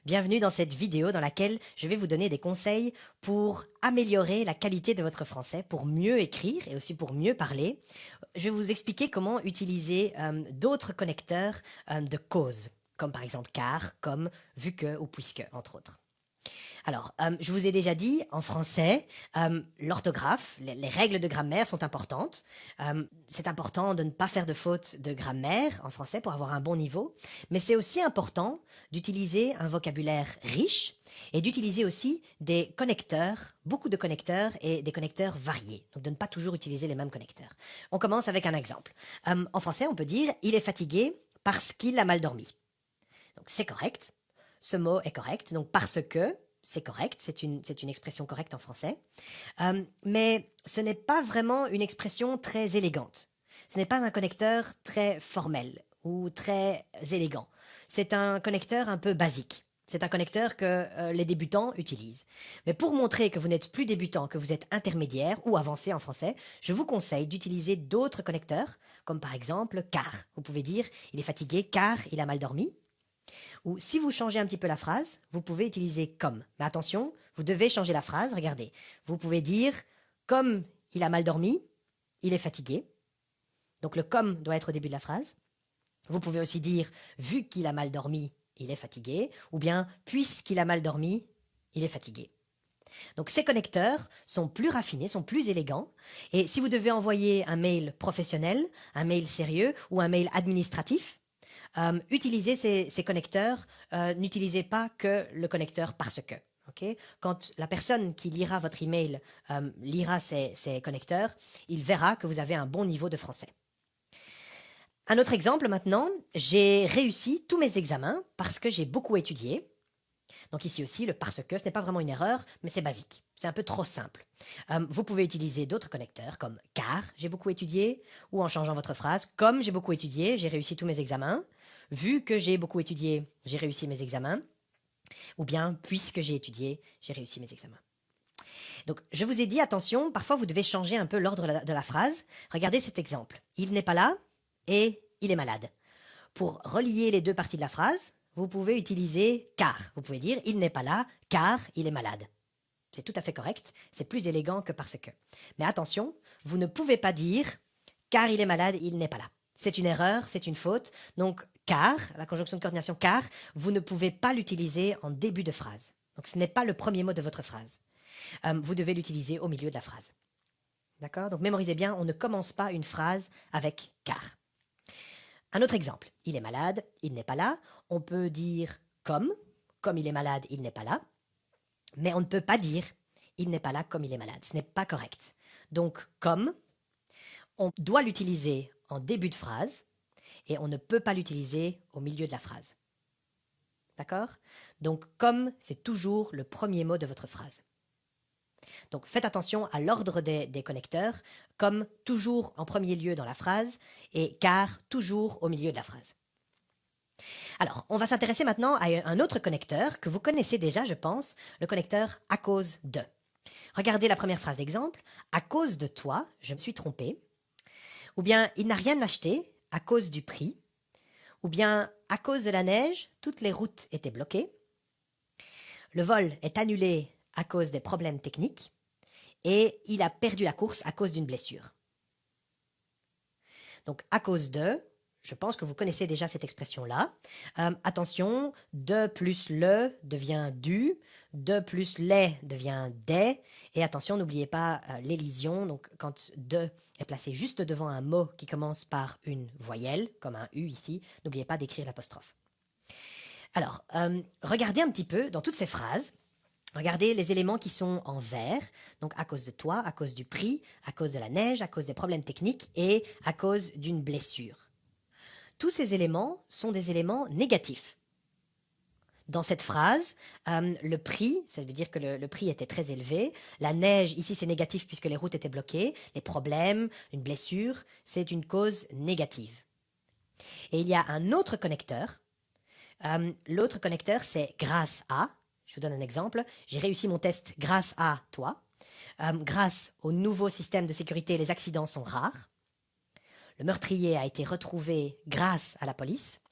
Bienvenue dans cette vidéo dans laquelle je vais vous donner des conseils pour améliorer la qualité de votre français, pour mieux écrire et aussi pour mieux parler. Je vais vous expliquer comment utiliser d'autres connecteurs de cause, comme par exemple car, comme, vu que ou puisque, entre autres. Alors, je vous ai déjà dit, en français, l'orthographe, les règles de grammaire sont importantes. C'est important de ne pas faire de fautes de grammaire en français pour avoir un bon niveau, mais c'est aussi important d'utiliser un vocabulaire riche et d'utiliser aussi des connecteurs, beaucoup de connecteurs et des connecteurs variés, donc de ne pas toujours utiliser les mêmes connecteurs. On commence avec un exemple. En français, on peut dire « il est fatigué parce qu'il a mal dormi ». Donc c'est correct, ce mot est correct, donc parce que, c'est correct, c'est une expression correcte en français. Mais ce n'est pas vraiment une expression très élégante. Ce n'est pas un connecteur très formel ou très élégant. C'est un connecteur un peu basique. C'est un connecteur que les débutants utilisent. Mais pour montrer que vous n'êtes plus débutant, que vous êtes intermédiaire ou avancé en français, je vous conseille d'utiliser d'autres connecteurs, comme par exemple car. Vous pouvez dire il est fatigué car il a mal dormi. Ou si vous changez un petit peu la phrase, vous pouvez utiliser comme. Mais attention, vous devez changer la phrase. Regardez, vous pouvez dire comme il a mal dormi, il est fatigué. Donc le comme doit être au début de la phrase. Vous pouvez aussi dire vu qu'il a mal dormi, il est fatigué. Ou bien puisqu'il a mal dormi, il est fatigué. Donc ces connecteurs sont plus raffinés, sont plus élégants. Et si vous devez envoyer un mail professionnel, un mail sérieux ou un mail administratif, utilisez ces connecteurs, n'utilisez pas que le connecteur parce que. Okay? Quand la personne qui lira votre email lira ces connecteurs, il verra que vous avez un bon niveau de français. Un autre exemple maintenant, j'ai réussi tous mes examens parce que j'ai beaucoup étudié. Donc ici aussi, le parce que, ce n'est pas vraiment une erreur, mais c'est basique. C'est un peu trop simple. Vous pouvez utiliser d'autres connecteurs comme car j'ai beaucoup étudié, ou en changeant votre phrase, comme j'ai beaucoup étudié, j'ai réussi tous mes examens, vu que j'ai beaucoup étudié, j'ai réussi mes examens, ou bien puisque j'ai étudié, j'ai réussi mes examens. Donc je vous ai dit, attention, parfois vous devez changer un peu l'ordre de la phrase. Regardez cet exemple. Il n'est pas là et il est malade. Pour relier les deux parties de la phrase, vous pouvez utiliser car. Vous pouvez dire il n'est pas là car il est malade. C'est tout à fait correct, c'est plus élégant que parce que. Mais attention, vous ne pouvez pas dire car il est malade, il n'est pas là. C'est une erreur, c'est une faute. Donc car, la conjonction de coordination car, vous ne pouvez pas l'utiliser en début de phrase. Donc ce n'est pas le premier mot de votre phrase. Vous devez l'utiliser au milieu de la phrase. D'accord? Donc mémorisez bien, on ne commence pas une phrase avec car. Un autre exemple, il est malade, il n'est pas là. On peut dire comme il est malade, il n'est pas là. Mais on ne peut pas dire il n'est pas là comme il est malade. Ce n'est pas correct. Donc comme, on doit l'utiliser en début de phrase et on ne peut pas l'utiliser au milieu de la phrase. D'accord? Donc comme, c'est toujours le premier mot de votre phrase. Donc faites attention à l'ordre des connecteurs, comme toujours en premier lieu dans la phrase et car toujours au milieu de la phrase. Alors, on va s'intéresser maintenant à un autre connecteur que vous connaissez déjà, je pense, le connecteur à cause de. Regardez la première phrase d'exemple. À cause de toi, je me suis trompé. Ou bien, il n'a rien acheté à cause du prix. Ou bien, à cause de la neige, toutes les routes étaient bloquées. Le vol est annulé à cause des problèmes techniques. Et il a perdu la course à cause d'une blessure. Donc, à cause de, je pense que vous connaissez déjà cette expression-là. Attention, de plus le devient du, de plus les devient des. Et attention, n'oubliez pas l'élision. Donc, quand de est placé juste devant un mot qui commence par une voyelle, comme un U ici, n'oubliez pas d'écrire l'apostrophe. Alors, regardez un petit peu dans toutes ces phrases. Regardez les éléments qui sont en vert, donc à cause de toi, à cause du prix, à cause de la neige, à cause des problèmes techniques et à cause d'une blessure. Tous ces éléments sont des éléments négatifs. Dans cette phrase, le prix, ça veut dire que le prix était très élevé. La neige, ici c'est négatif puisque les routes étaient bloquées. Les problèmes, une blessure, c'est une cause négative. Et il y a un autre connecteur. L'autre connecteur, c'est grâce à. Je vous donne un exemple. J'ai réussi mon test grâce à toi. Grâce au nouveau système de sécurité, les accidents sont rares. Le meurtrier a été retrouvé grâce à la police.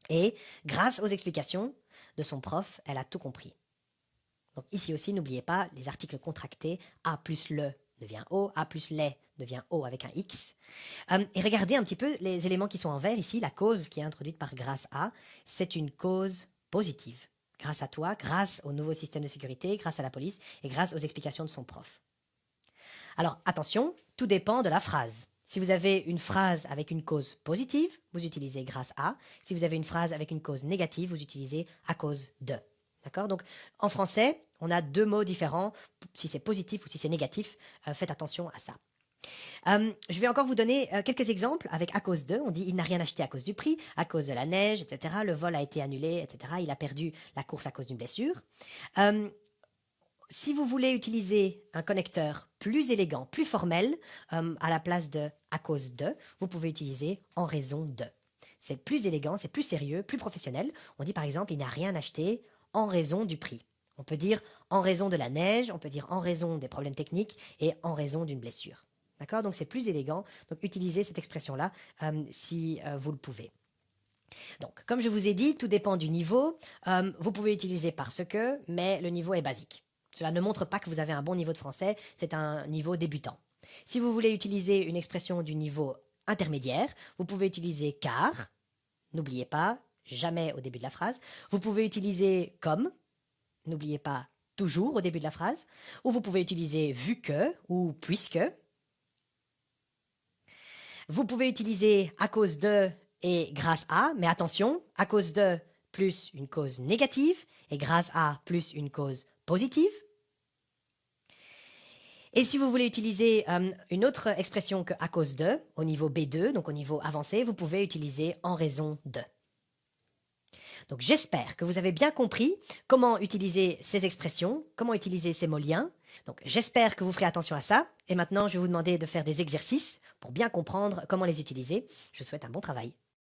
Et grâce aux explications, de son prof, elle a tout compris. Donc ici aussi, n'oubliez pas les articles contractés, A plus le devient O, A plus les devient O avec un X. Et regardez un petit peu les éléments qui sont en vert ici, la cause qui est introduite par grâce à, c'est une cause positive. Grâce à toi, grâce au nouveau système de sécurité, grâce à la police et grâce aux explications de son prof. Alors attention, tout dépend de la phrase. Si vous avez une phrase avec une cause positive, vous utilisez grâce à. Si vous avez une phrase avec une cause négative, vous utilisez à cause de. D'accord? Donc en français, on a deux mots différents. Si c'est positif ou si c'est négatif, faites attention à ça. Je vais encore vous donner quelques exemples avec à cause de. On dit il n'a rien acheté à cause du prix, à cause de la neige, etc. Le vol a été annulé, etc. Il a perdu la course à cause d'une blessure. Si vous voulez utiliser un connecteur plus élégant, plus formel, à la place de à cause de, vous pouvez utiliser en raison de. C'est plus élégant, c'est plus sérieux, plus professionnel. On dit par exemple il n'a rien acheté en raison du prix. On peut dire en raison de la neige, on peut dire en raison des problèmes techniques et en raison d'une blessure. D'accord? Donc c'est plus élégant. Donc utilisez cette expression-là si vous le pouvez. Donc comme je vous ai dit, tout dépend du niveau. Vous pouvez utiliser parce que, mais le niveau est basique. Cela ne montre pas que vous avez un bon niveau de français, c'est un niveau débutant. Si vous voulez utiliser une expression du niveau intermédiaire, vous pouvez utiliser car, n'oubliez pas, jamais au début de la phrase. Vous pouvez utiliser comme, n'oubliez pas toujours au début de la phrase. Ou vous pouvez utiliser vu que ou puisque. Vous pouvez utiliser à cause de et grâce à, mais attention, à cause de plus une cause négative et grâce à plus une cause positive. Et si vous voulez utiliser une autre expression que à cause de, au niveau B2, donc au niveau avancé, vous pouvez utiliser en raison de. Donc j'espère que vous avez bien compris comment utiliser ces expressions, comment utiliser ces mots liens. Donc j'espère que vous ferez attention à ça. Et maintenant, je vais vous demander de faire des exercices pour bien comprendre comment les utiliser. Je vous souhaite un bon travail.